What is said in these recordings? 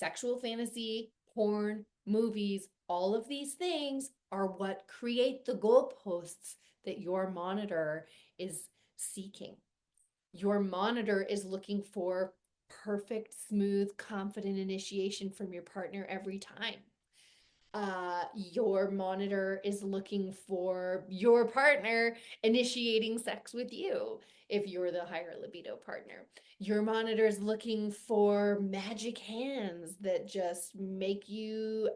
sexual fantasy, porn, movies, all of these things are what create the goalposts that your monitor is seeking. Your monitor is looking for perfect, smooth, confident initiation from your partner every time. Your monitor is looking for your partner initiating sex with you if you're the higher libido partner. Your monitor is looking for magic hands that just make you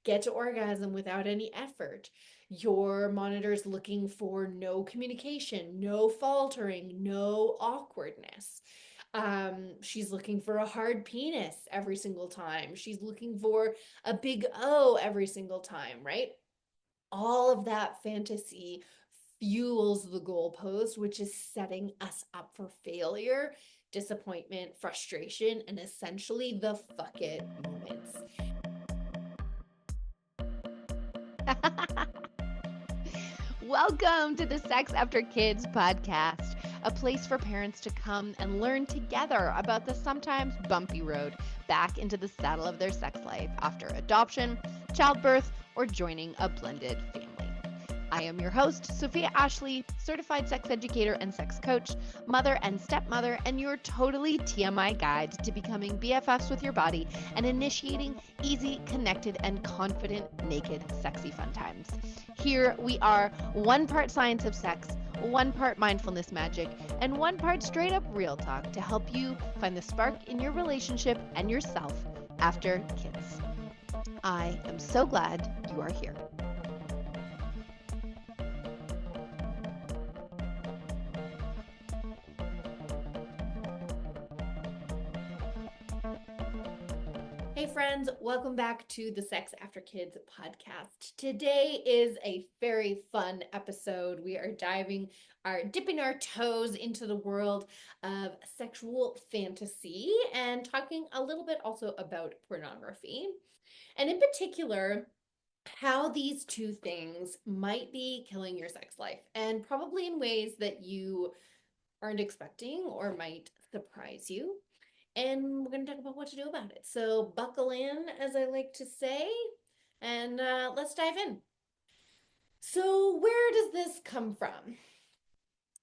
get to orgasm without any effort. Your monitor is looking for no communication, no faltering, no awkwardness. She's looking for a hard penis every single time. She's looking for a big O every single time, right? All of that fantasy fuels the goalpost, which is setting us up for failure, disappointment, frustration, and essentially the fuck it moments. Welcome to the Sex After Kids podcast, a place for parents to come and learn together about the sometimes bumpy road back into the saddle of their sex life after adoption, childbirth, or joining a blended family. I am your host, Sophia Ashley, certified sex educator and sex coach, mother and stepmother, and your totally TMI guide to becoming BFFs with your body and initiating easy, connected, and confident, naked, sexy fun times. Here we are, one part science of sex, one part mindfulness magic, and one part straight up real talk to help you find the spark in your relationship and yourself after kids. I am so glad you are here. Hey friends, welcome back to the Sex After Kids podcast. Today is a very fun episode. We are dipping our toes into the world of sexual fantasy and talking a little bit also about pornography. And in particular, how these two things might be killing your sex life, and probably in ways that you aren't expecting or might surprise you. And we're going to talk about what to do about it. So buckle in, as I like to say, and let's dive in. So where does this come from?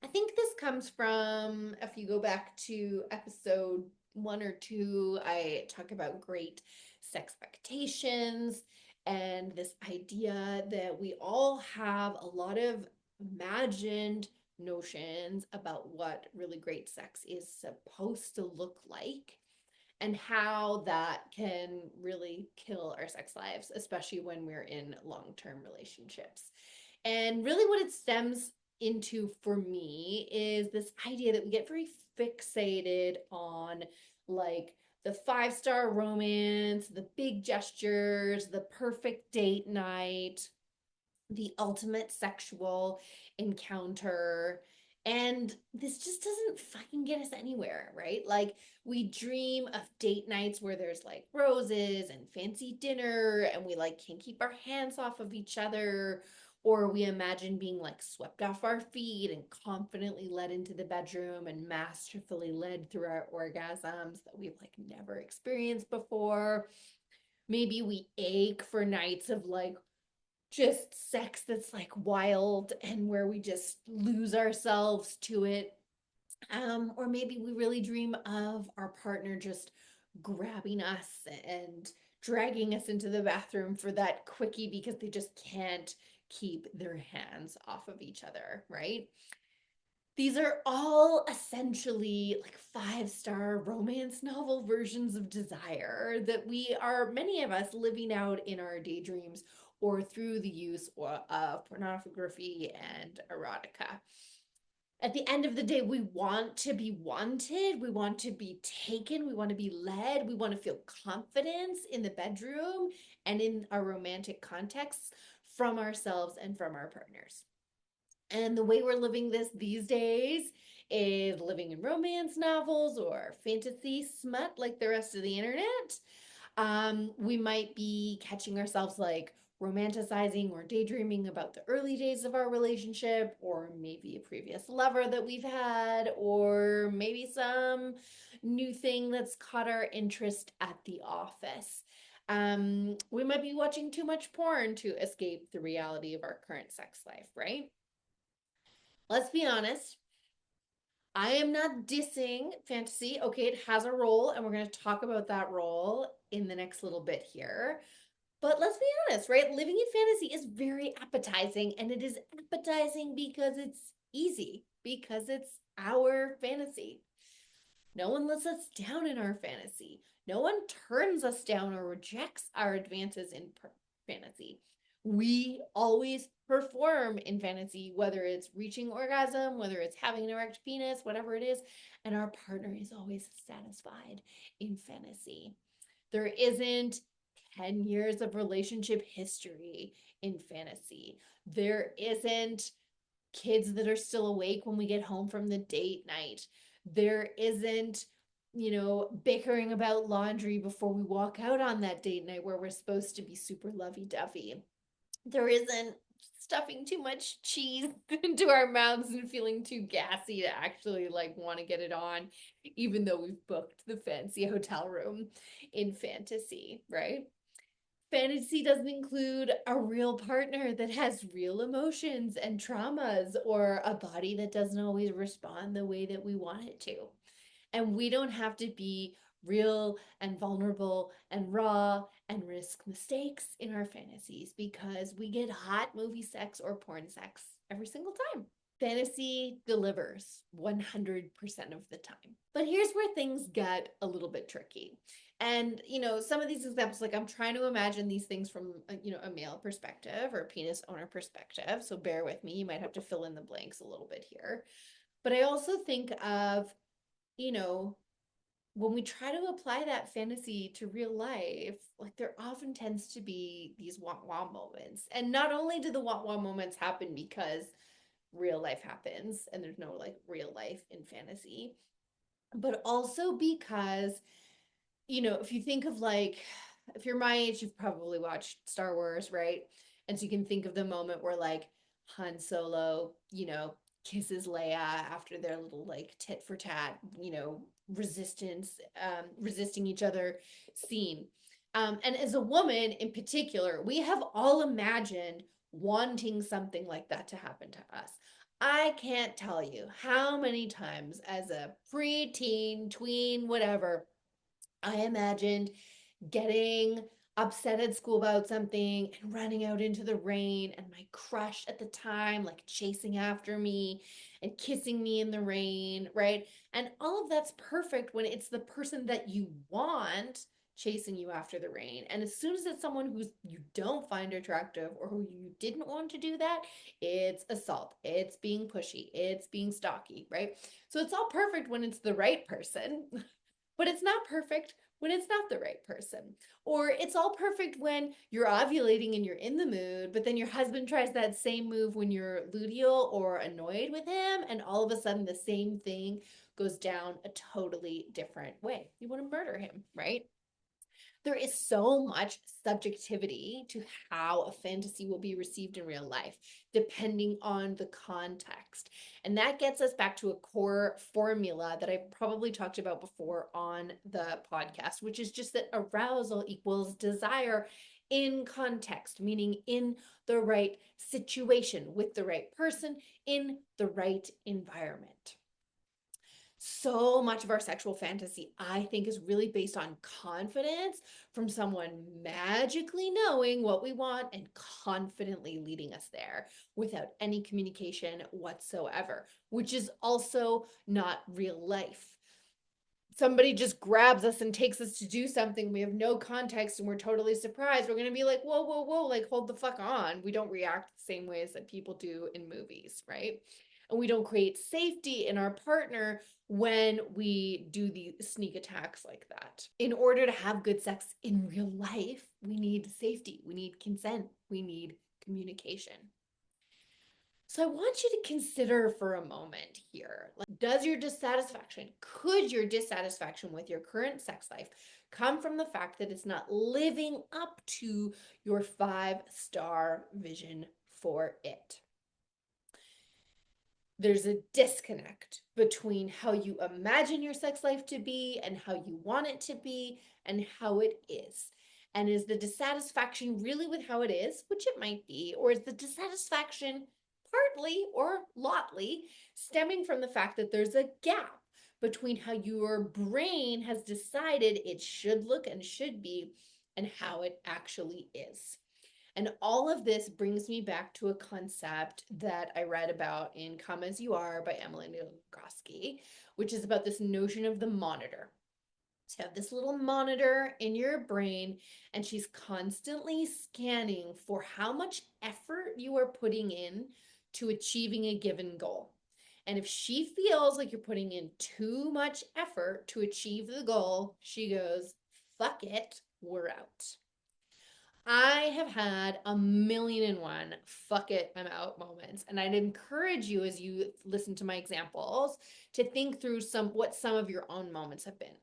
I think this comes from, if you go back to episode 1 or 2, I talk about great sex expectations and this idea that we all have a lot of imagined notions about what really great sex is supposed to look like and how that can really kill our sex lives, especially when we're in long-term relationships. And really what it stems into for me is this idea that we get very fixated on like the 5-star romance, the big gestures, the perfect date night, the ultimate sexual encounter. And this just doesn't fucking get us anywhere, right? Like, we dream of date nights where there's like roses and fancy dinner, and we like can't keep our hands off of each other. Or we imagine being like swept off our feet and confidently led into the bedroom and masterfully led through our orgasms that we've like never experienced before. Maybe we ache for nights of like just sex that's like wild and where we just lose ourselves to it. Or maybe we really dream of our partner just grabbing us and dragging us into the bathroom for that quickie because they just can't keep their hands off of each other, right? These are all essentially like 5-star romance novel versions of desire that we are, many of us, living out in our daydreams or through the use of pornography and erotica. At the end of the day, we want to be wanted, we want to be taken, we want to be led, we want to feel confidence in the bedroom and in our romantic contexts from ourselves and from our partners. And the way we're living this these days is living in romance novels or fantasy smut like the rest of the internet. We might be catching ourselves like romanticizing or daydreaming about the early days of our relationship, or maybe a previous lover that we've had, or maybe some new thing that's caught our interest at the office. We might be watching too much porn to escape the reality of our current sex life, right? Let's be honest. I am not dissing fantasy. Okay, it has a role, and we're going to talk about that role in the next little bit here. But let's be honest, right? Living in fantasy is very appetizing, and it is appetizing because it's easy, because it's our fantasy. No one lets us down in our fantasy. No one turns us down or rejects our advances in fantasy. We always perform in fantasy, whether it's reaching orgasm, whether it's having an erect penis, whatever it is, and our partner is always satisfied in fantasy. There isn't 10 years of relationship history in fantasy. There isn't kids that are still awake when we get home from the date night. There isn't, bickering about laundry before we walk out on that date night where we're supposed to be super lovey dovey. There isn't stuffing too much cheese into our mouths and feeling too gassy to actually like want to get it on, even though we've booked the fancy hotel room in fantasy, right? Fantasy doesn't include a real partner that has real emotions and traumas, or a body that doesn't always respond the way that we want it to. And we don't have to be real and vulnerable and raw and risk mistakes in our fantasies because we get hot movie sex or porn sex every single time. Fantasy delivers 100% of the time. But here's where things get a little bit tricky. And, some of these examples, like I'm trying to imagine these things from, a male perspective or a penis owner perspective. So bear with me. You might have to fill in the blanks a little bit here. But I also think of, you know, when we try to apply that fantasy to real life, like there often tends to be these wah wah moments. And not only do the wah wah moments happen because real life happens and there's no like real life in fantasy, but also because, if you think of like, if you're my age, you've probably watched Star Wars, right? And so you can think of the moment where like Han Solo, kisses Leia after their little like tit for tat, resisting each other scene. And as a woman in particular, we have all imagined wanting something like that to happen to us. I can't tell you how many times as a preteen, tween, whatever, I imagined getting upset at school about something and running out into the rain, and my crush at the time like chasing after me and kissing me in the rain, right? And all of that's perfect when it's the person that you want chasing you after the rain. And as soon as it's someone who you don't find attractive or who you didn't want to do that, it's assault, it's being pushy, it's being stalky, right? So it's all perfect when it's the right person. But it's not perfect when it's not the right person. Or it's all perfect when you're ovulating and you're in the mood, but then your husband tries that same move when you're luteal or annoyed with him, and all of a sudden the same thing goes down a totally different way. You want to murder him, right? There is so much subjectivity to how a fantasy will be received in real life, depending on the context. And that gets us back to a core formula that I've probably talked about before on the podcast, which is just that arousal equals desire in context, meaning in the right situation, with the right person, in the right environment. So much of our sexual fantasy, I think, is really based on confidence from someone magically knowing what we want and confidently leading us there without any communication whatsoever, which is also not real life. Somebody just grabs us and takes us to do something, we have no context and we're totally surprised, we're going to be like, whoa, whoa, whoa, like hold the fuck on. We don't react the same ways that people do in movies, right? And we don't create safety in our partner when we do the sneak attacks like that. In order to have good sex in real life, we need safety, we need consent, we need communication. So I want you to consider for a moment here, like, could your dissatisfaction with your current sex life come from the fact that it's not living up to your 5-star vision for it. There's a disconnect between how you imagine your sex life to be and how you want it to be and how it is. And is the dissatisfaction really with how it is, which it might be, or is the dissatisfaction partly or lotly stemming from the fact that there's a gap between how your brain has decided it should look and should be and how it actually is? And all of this brings me back to a concept that I read about in Come As You Are by Emily Nagoski, which is about this notion of the monitor. So you have this little monitor in your brain, and she's constantly scanning for how much effort you are putting in to achieving a given goal. And if she feels like you're putting in too much effort to achieve the goal, she goes, fuck it, we're out. I have had a million and one fuck it, I'm out moments. And I'd encourage you as you listen to my examples to think through what some of your own moments have been.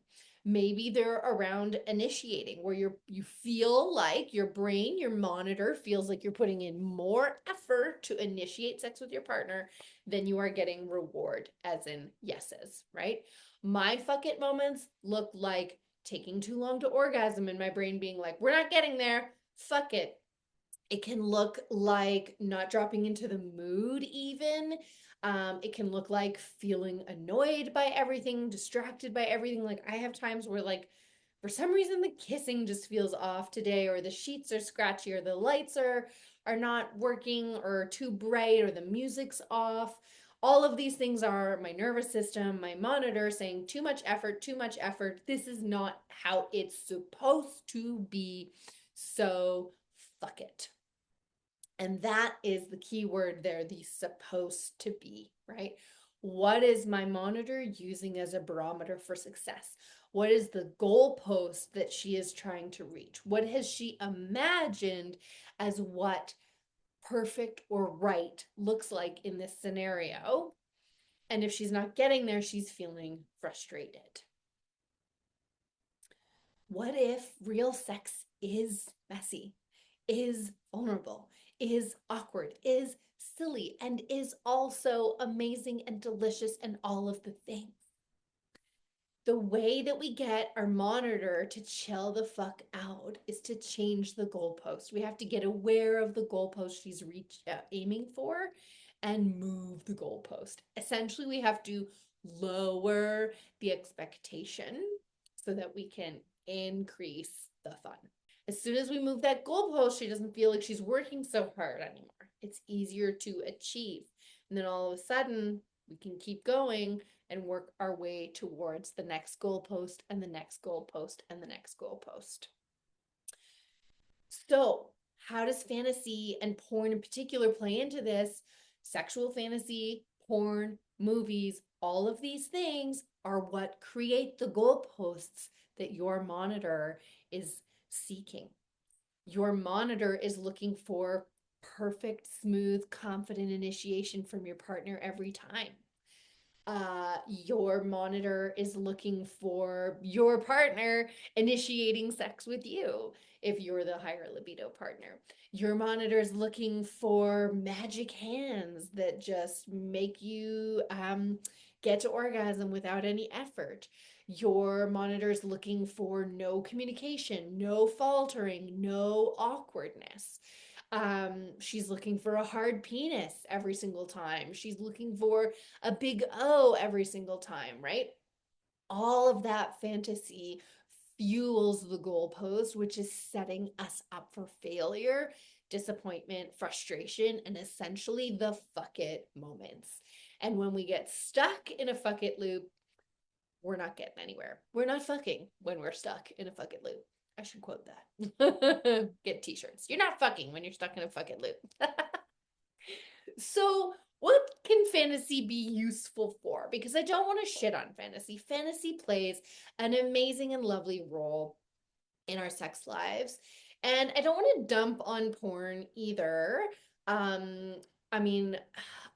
Maybe they're around initiating where you feel like your brain, your monitor feels like you're putting in more effort to initiate sex with your partner than you are getting reward, as in yeses, right? My fuck it moments look like taking too long to orgasm and my brain being like, we're not getting there. Fuck it. It can look like not dropping into the mood, even. It can look like feeling annoyed by everything, distracted by everything. Like, I have times where, like, for some reason, the kissing just feels off today, or the sheets are scratchy, or the lights are not working, or too bright, or the music's off. All of these things are my nervous system, my monitor saying too much effort, too much effort. This is not how it's supposed to be. So fuck it. And that is the key word there, the supposed to be, right? What is my monitor using as a barometer for success? What is the goalpost that she is trying to reach? What has she imagined as what perfect or right looks like in this scenario? And if she's not getting there, she's feeling frustrated. What if real sex is messy, is vulnerable, is awkward, is silly, and is also amazing and delicious and all of the things? The way that we get our monitor to chill the fuck out is to change the goalpost. We have to get aware of the goalpost she's aiming for and move the goalpost. Essentially, we have to lower the expectation so that we can increase the fun. As soon as we move that goalpost, she doesn't feel like she's working so hard anymore. It's easier to achieve. And then all of a sudden, we can keep going and work our way towards the next goalpost and the next goalpost and the next goalpost. So, how does fantasy and porn in particular play into this? Sexual fantasy, porn, movies, all of these things are what create the goalposts that your monitor is seeking. Your monitor is looking for perfect, smooth, confident initiation from your partner every time. Your monitor is looking for your partner initiating sex with you if you're the higher libido partner. Your monitor is looking for magic hands that just make you get to orgasm without any effort. Your monitor is looking for no communication, no faltering, no awkwardness. She's looking for a hard penis every single time. She's looking for a big O every single time, right? All of that fantasy fuels the goalpost, which is setting us up for failure, disappointment, frustration, and essentially the fuck it moments. And when we get stuck in a fuck it loop, we're not getting anywhere. We're not fucking when we're stuck in a fuck it loop. I should quote that. Get t-shirts. You're not fucking when you're stuck in a fuck it loop. So, what can fantasy be useful for? Because I don't want to shit on fantasy. Fantasy plays an amazing and lovely role in our sex lives. And I don't want to dump on porn either. Um, I mean,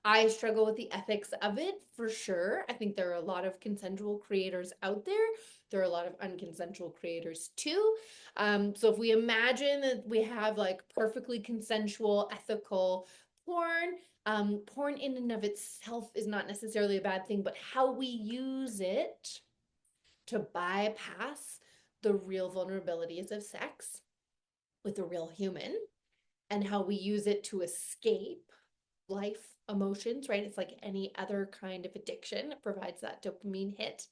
I struggle with the ethics of it for sure. I think there are a lot of consensual creators out there there are a lot of unconsensual creators too. So if we imagine that we have like perfectly consensual, ethical porn, porn in and of itself is not necessarily a bad thing, but how we use it to bypass the real vulnerabilities of sex with a real human, and how we use it to escape life emotions, right? It's like any other kind of addiction. It provides that dopamine hit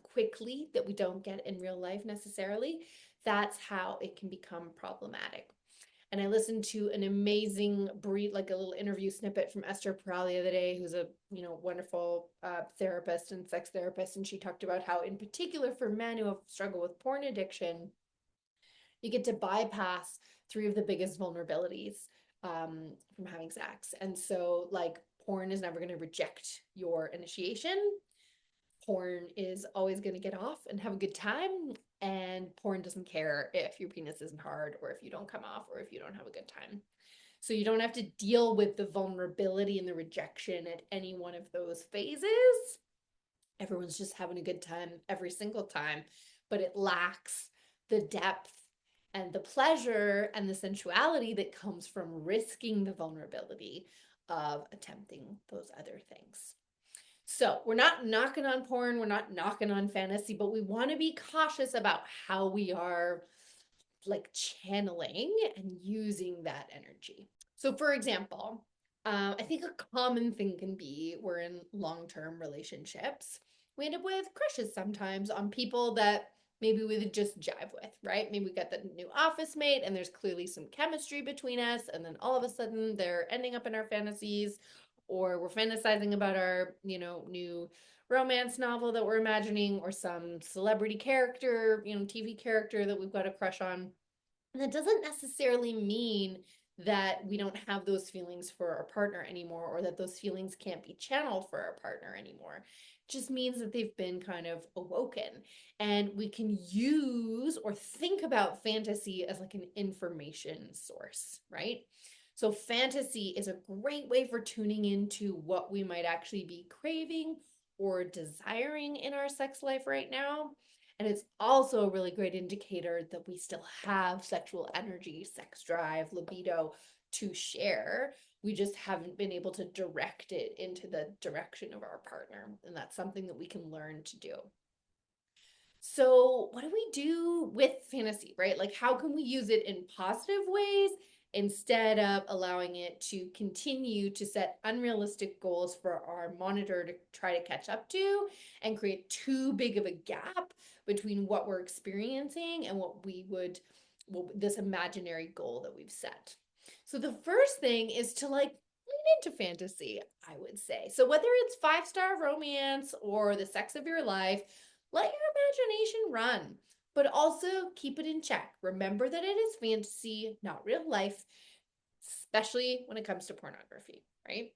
quickly that we don't get in real life necessarily. That's how it can become problematic. And I listened to an amazing like a little interview snippet from Esther Perel the other day, who's a wonderful therapist and sex therapist, and she talked about how, in particular, for men who have struggled with porn addiction, you get to bypass three of the biggest vulnerabilities from having sex. And so, like, porn is never going to reject your initiation. Porn is always going to get off and have a good time. And porn doesn't care if your penis isn't hard or if you don't come off or if you don't have a good time. So you don't have to deal with the vulnerability and the rejection at any one of those phases. Everyone's just having a good time every single time, but it lacks the depth and the pleasure and the sensuality that comes from risking the vulnerability of attempting those other things. So we're not knocking on porn, we're not knocking on fantasy, but we want to be cautious about how we are like channeling and using that energy. So, for example, I think a common thing can be we're in long-term relationships. We end up with crushes sometimes on people that maybe we would just jive with, right? Maybe we got the new office mate and there's clearly some chemistry between us, and then all of a sudden they're ending up in our fantasies, or we're fantasizing about our, new romance novel that we're imagining, or some celebrity character, TV character that we've got a crush on. And that doesn't necessarily mean that we don't have those feelings for our partner anymore, or that those feelings can't be channeled for our partner anymore. It just means that they've been kind of awoken. And we can use or think about fantasy as like an information source, right? So, fantasy is a great way for tuning into what we might actually be craving or desiring in our sex life right now. And it's also a really great indicator that we still have sexual energy, sex drive, libido to share. We just haven't been able to direct it into the direction of our partner. And that's something that we can learn to do. So, what do we do with fantasy, right? Like, how can we use it in positive ways instead of allowing it to continue to set unrealistic goals for our monitor to try to catch up to and create too big of a gap between what we're experiencing and this imaginary goal that we've set? So, the first thing is to like lean into fantasy, I would say. So, whether it's 5-star romance or the sex of your life, let your imagination run, but also keep it in check. Remember that it is fantasy, not real life, especially when it comes to pornography, right?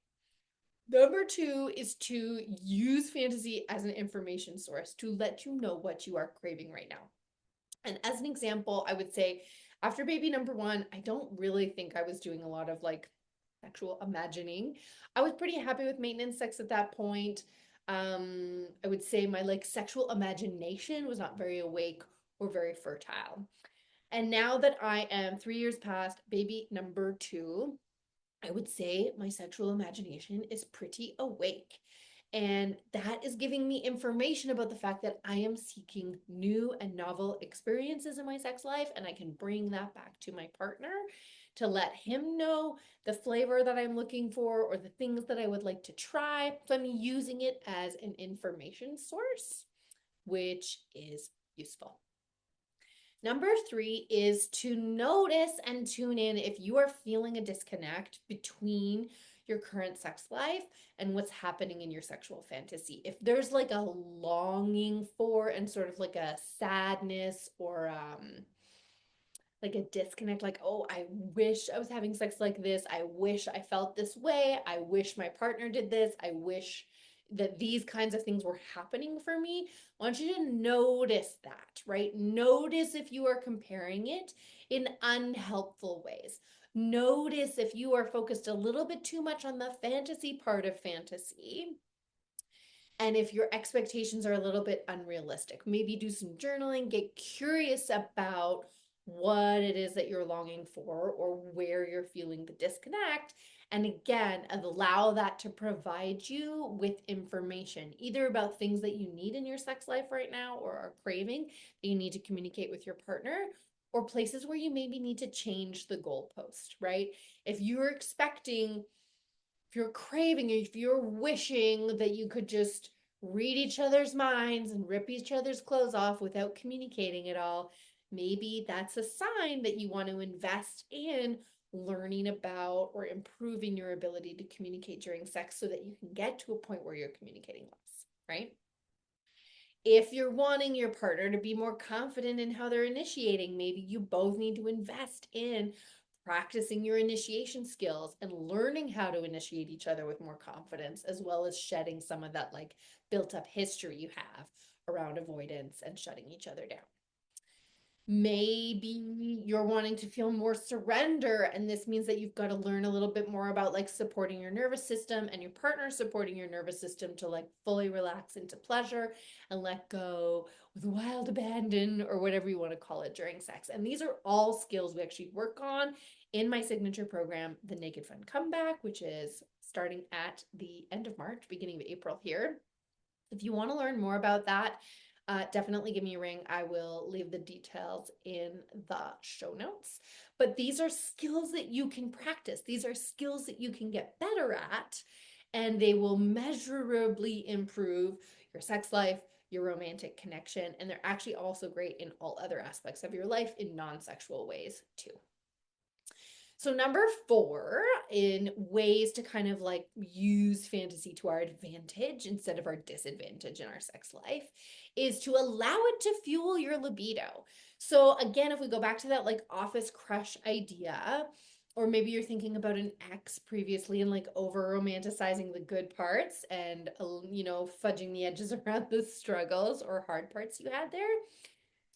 Number 2 is to use fantasy as an information source to let you know what you are craving right now. And as an example, I would say after baby number 1, I don't really think I was doing a lot of like sexual imagining. I was pretty happy with maintenance sex at that point. I would say my like sexual imagination was not very awake or very fertile. And now that I am 3 years past baby number 2, I would say my sexual imagination is pretty awake. And that is giving me information about the fact that I am seeking new and novel experiences in my sex life, and I can bring that back to my partner to let him know the flavor that I'm looking for or the things that I would like to try. So I'm using it as an information source, which is useful. Number 3 is to notice and tune in if you are feeling a disconnect between your current sex life and what's happening in your sexual fantasy. If there's like a longing for and sort of like a sadness or like a disconnect, like, oh, I wish I was having sex like this. I wish I felt this way. I wish my partner did this. I wish that these kinds of things were happening for me. I want you to notice that, right? Notice if you are comparing it in unhelpful ways. Notice if you are focused a little bit too much on the fantasy part of fantasy And if your expectations are a little bit unrealistic, maybe do some journaling, get curious about what it is that you're longing for or where you're feeling the disconnect. And again, allow that to provide you with information, either about things that you need in your sex life right now or are craving that you need to communicate with your partner, or places where you maybe need to change the goalpost, right? If you're expecting, if you're craving, if you're wishing that you could just read each other's minds and rip each other's clothes off without communicating at all, maybe that's a sign that you want to invest in learning about or improving your ability to communicate during sex so that you can get to a point where you're communicating less, right? If you're wanting your partner to be more confident in how they're initiating, maybe you both need to invest in practicing your initiation skills and learning how to initiate each other with more confidence, as well as shedding some of that like built up history you have around avoidance and shutting each other down. Maybe you're wanting to feel more surrender, and this means that you've got to learn a little bit more about like supporting your nervous system and your partner supporting your nervous system to like fully relax into pleasure and let go with wild abandon or whatever you want to call it during sex. And these are all skills we actually work on in my signature program, the Naked Fun Comeback, which is starting at the end of March, beginning of April here. If you want to learn more about that, definitely give me a ring. I will leave the details in the show notes. But these are skills that you can practice. These are skills that you can get better at, and they will measurably improve your sex life, your romantic connection, and they're actually also great in all other aspects of your life in non-sexual ways too. So, number four, in ways to kind of like use fantasy to our advantage instead of our disadvantage in our sex life, is to allow it to fuel your libido. So, again, if we go back to that like office crush idea, or maybe you're thinking about an ex previously and like over romanticizing the good parts and, fudging the edges around the struggles or hard parts you had there.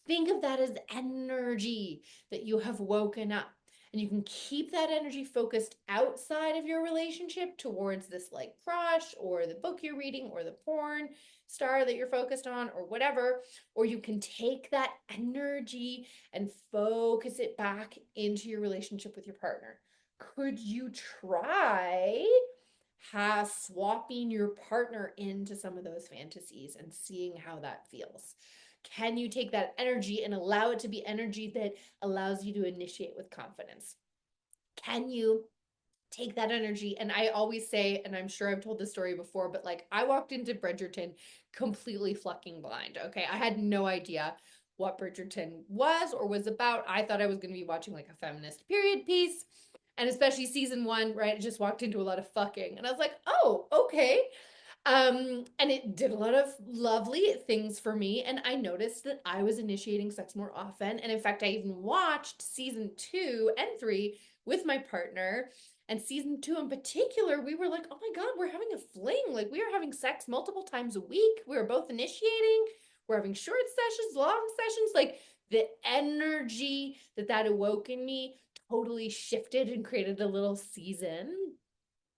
Think of that as energy that you have woken up. And you can keep that energy focused outside of your relationship towards this like crush or the book you're reading or the porn star that you're focused on or whatever. Or you can take that energy and focus it back into your relationship with your partner. Could you try swapping your partner into some of those fantasies and seeing how that feels? Can you take that energy and allow it to be energy that allows you to initiate with confidence? Can you take that energy? And I always say, and I'm sure I've told this story before, but like I walked into Bridgerton completely fucking blind. Okay. I had no idea what Bridgerton was or was about. I thought I was going to be watching like a feminist period piece. And especially season one, right? I just walked into a lot of fucking. And I was like, oh, okay. And it did a lot of lovely things for me. And I noticed that I was initiating sex more often. And in fact, I even watched season 2 and 3 with my partner. And season 2 in particular, we were like, oh my God, we're having a fling. Like we are having sex multiple times a week. We were both initiating. We're having short sessions, long sessions. Like the energy that awoke in me totally shifted and created a little season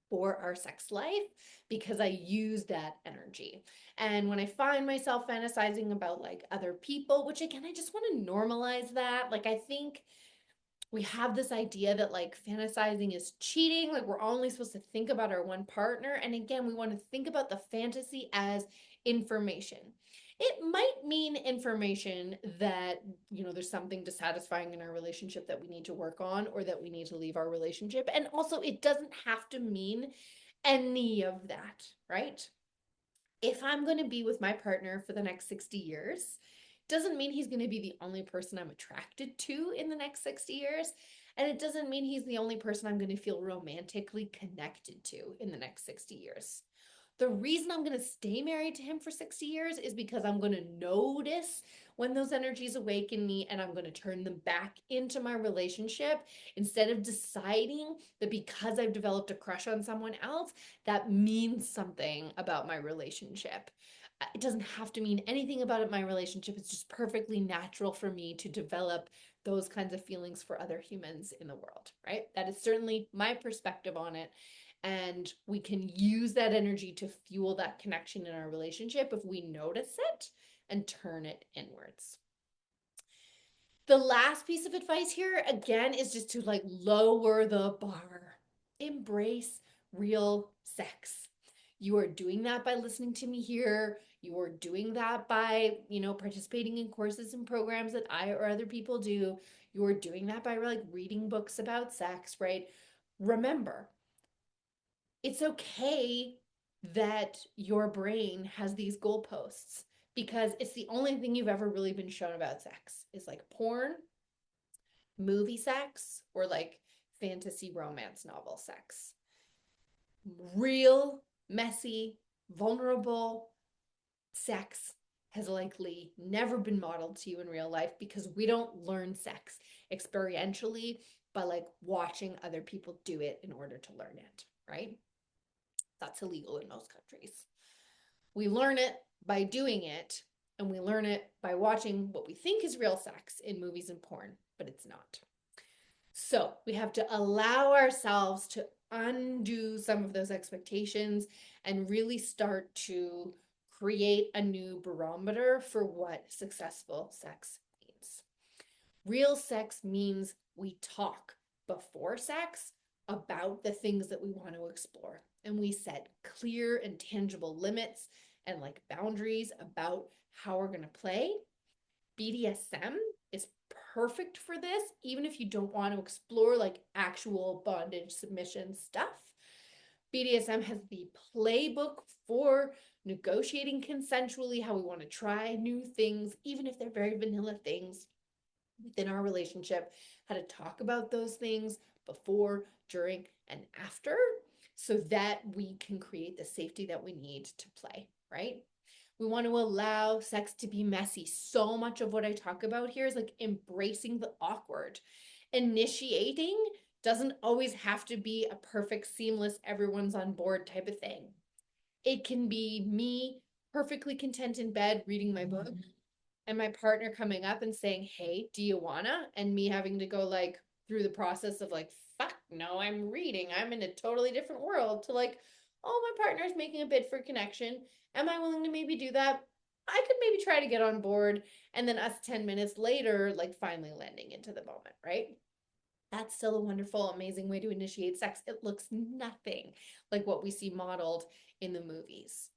for our sex life because I use that energy. And when I find myself fantasizing about like other people, which again, I just want to normalize that. Like, I think we have this idea that like fantasizing is cheating. Like, we're only supposed to think about our one partner. And again, we want to think about the fantasy as information. It might mean information that, there's something dissatisfying in our relationship that we need to work on or that we need to leave our relationship. And also, it doesn't have to mean any of that, right? If I'm going to be with my partner for the next 60 years, doesn't mean he's going to be the only person I'm attracted to in the next 60 years. And it doesn't mean he's the only person I'm going to feel romantically connected to in the next 60 years. The reason I'm going to stay married to him for 60 years is because I'm going to notice when those energies awaken me and I'm going to turn them back into my relationship instead of deciding that because I've developed a crush on someone else, that means something about my relationship. It doesn't have to mean anything about my relationship. It's just perfectly natural for me to develop those kinds of feelings for other humans in the world, right? That is certainly my perspective on it. And we can use that energy to fuel that connection in our relationship if we notice it and turn it inwards. The last piece of advice here, again, is just to like lower the bar. Embrace real sex. You are doing that by listening to me here. You are doing that by, participating in courses and programs that I or other people do. You are doing that by like reading books about sex, right? Remember, it's okay that your brain has these goalposts because it's the only thing you've ever really been shown about sex is like porn, movie sex, or like fantasy romance novel sex. Real, messy, vulnerable sex has likely never been modeled to you in real life because we don't learn sex experientially by like watching other people do it in order to learn it, right? That's illegal in most countries. We learn it by doing it, and we learn it by watching what we think is real sex in movies and porn, but it's not. So we have to allow ourselves to undo some of those expectations and really start to create a new barometer for what successful sex means. Real sex means we talk before sex about the things that we want to explore. And we set clear and tangible limits and like boundaries about how we're going to play. BDSM is perfect for this, even if you don't want to explore like actual bondage submission stuff. BDSM has the playbook for negotiating consensually how we want to try new things, even if they're very vanilla things within our relationship, how to talk about those things before, during, and after so that we can create the safety that we need to play, right? We want to allow sex to be messy. So much of what I talk about here is like embracing the awkward. Initiating doesn't always have to be a perfect, seamless, everyone's on board type of thing. It can be me perfectly content in bed reading my book and my partner coming up and saying, "Hey, do you wanna?" And me having to go like through the process of like, "Fuck no, I'm reading. I'm in a totally different world," to like, "Oh, my partner's making a bid for connection. Am I willing to maybe do that? I could maybe try to get on board." And then us 10 minutes later, like finally landing into the moment, right? That's still a wonderful, amazing way to initiate sex. It looks nothing like what we see modeled in the movies.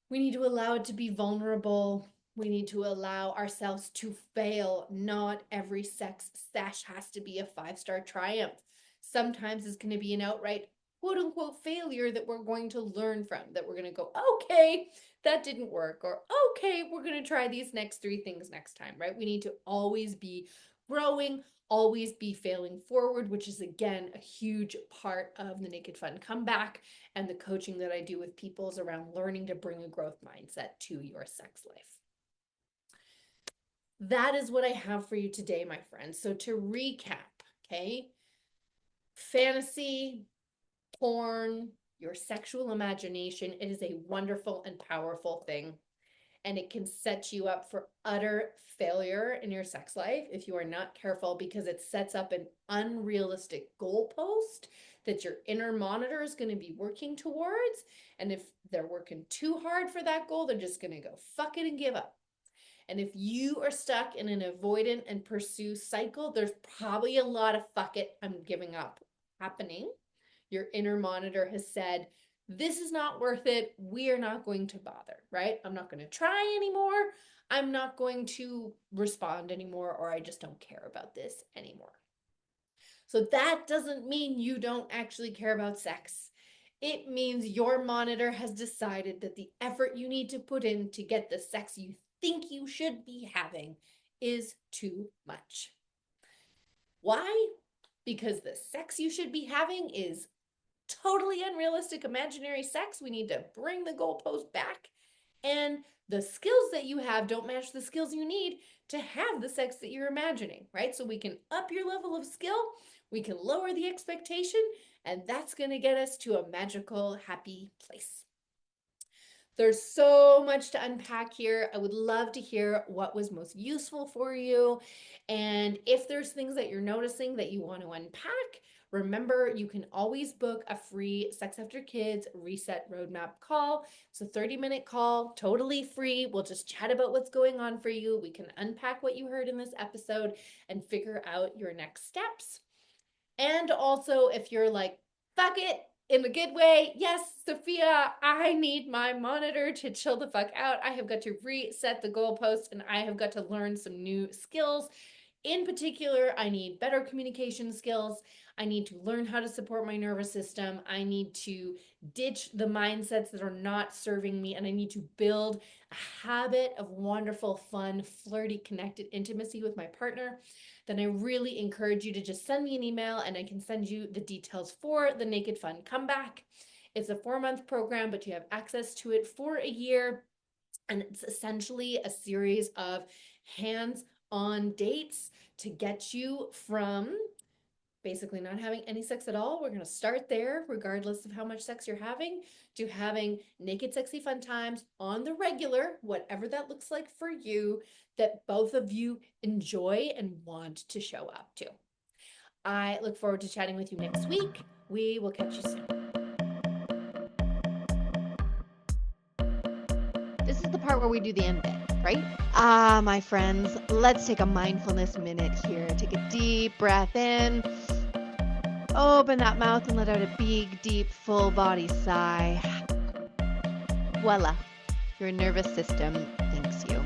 We need to allow it to be vulnerable. We need to allow ourselves to fail. Not every sex sesh has to be a 5-star triumph. Sometimes it's going to be an outright quote unquote failure that we're going to learn from, that we're going to go, okay, that didn't work, or okay, we're going to try these next 3 things next time, right? We need to always be growing, always be failing forward, which is again a huge part of the Naked Fun comeback and the coaching that I do with people is around learning to bring a growth mindset to your sex life. That is what I have for you today, my friends. So to recap, okay, fantasy, porn, your sexual imagination, it is a wonderful and powerful thing. And it can set you up for utter failure in your sex life if you are not careful, because it sets up an unrealistic goalpost that your inner monitor is going to be working towards. And if they're working too hard for that goal, they're just going to go fuck it and give up. And if you are stuck in an avoidant and pursue cycle, there's probably a lot of fuck it, I'm giving up happening. Your inner monitor has said, this is not worth it. We are not going to bother, right? I'm not going to try anymore. I'm not going to respond anymore, or I just don't care about this anymore. So that doesn't mean you don't actually care about sex. It means your monitor has decided that the effort you need to put in to get the sex you think you should be having is too much. Why? Because the sex you should be having is totally unrealistic imaginary sex. We need to bring the goalpost back. And the skills that you have don't match the skills you need to have the sex that you're imagining, right? So we can up your level of skill, we can lower the expectation, and that's going to get us to a magical, happy place. There's so much to unpack here. I would love to hear what was most useful for you. And if there's things that you're noticing that you want to unpack, remember you can always book a free Sex After Kids Reset Roadmap call. It's a 30-minute call, totally free. We'll just chat about what's going on for you. We can unpack what you heard in this episode and figure out your next steps. And also, if you're like, fuck it, in a good way, yes, Sophia, I need my monitor to chill the fuck out. I have got to reset the goalpost and I have got to learn some new skills. In particular, I need better communication skills. I need to learn how to support my nervous system. I need to ditch the mindsets that are not serving me. And I need to build a habit of wonderful, fun, flirty, connected intimacy with my partner. Then I really encourage you to just send me an email and I can send you the details for the Naked Fun Comeback. It's a 4-month program, but you have access to it for a year. And it's essentially a series of hands-on dates to get you from basically not having any sex at all. We're going to start there, regardless of how much sex you're having, to having naked, sexy, fun times on the regular, whatever that looks like for you, that both of you enjoy and want to show up to. I look forward to chatting with you next week. We will catch you soon. This is the part where we do the end bit, right? My friends, let's take a mindfulness minute here. Take a deep breath in. Open that mouth and let out a big, deep, full body sigh. Voila, your nervous system thanks you.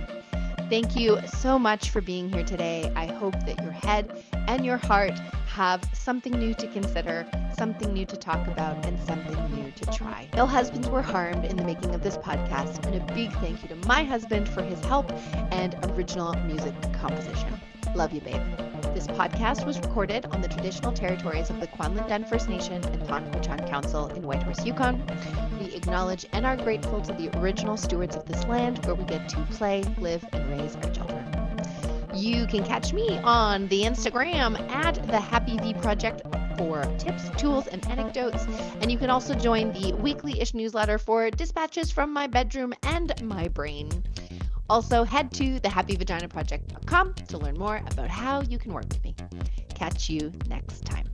Thank you so much for being here today. I hope that your head and your heart have something new to consider, something new to talk about, and something new to try. No husbands were harmed in the making of this podcast, and a big thank you to my husband for his help and original music composition. Love you, babe. This podcast was recorded on the traditional territories of the Kwanlin First Nation and Tonquichan Council in Whitehorse, Yukon. We acknowledge and are grateful to the original stewards of this land where we get to play, live, and raise our children. You can catch me on the Instagram at the Happy V Project for tips, tools, and anecdotes. And you can also join the weekly-ish newsletter for dispatches from my bedroom and my brain. Also, head to thehappyvaginaproject.com to learn more about how you can work with me. Catch you next time.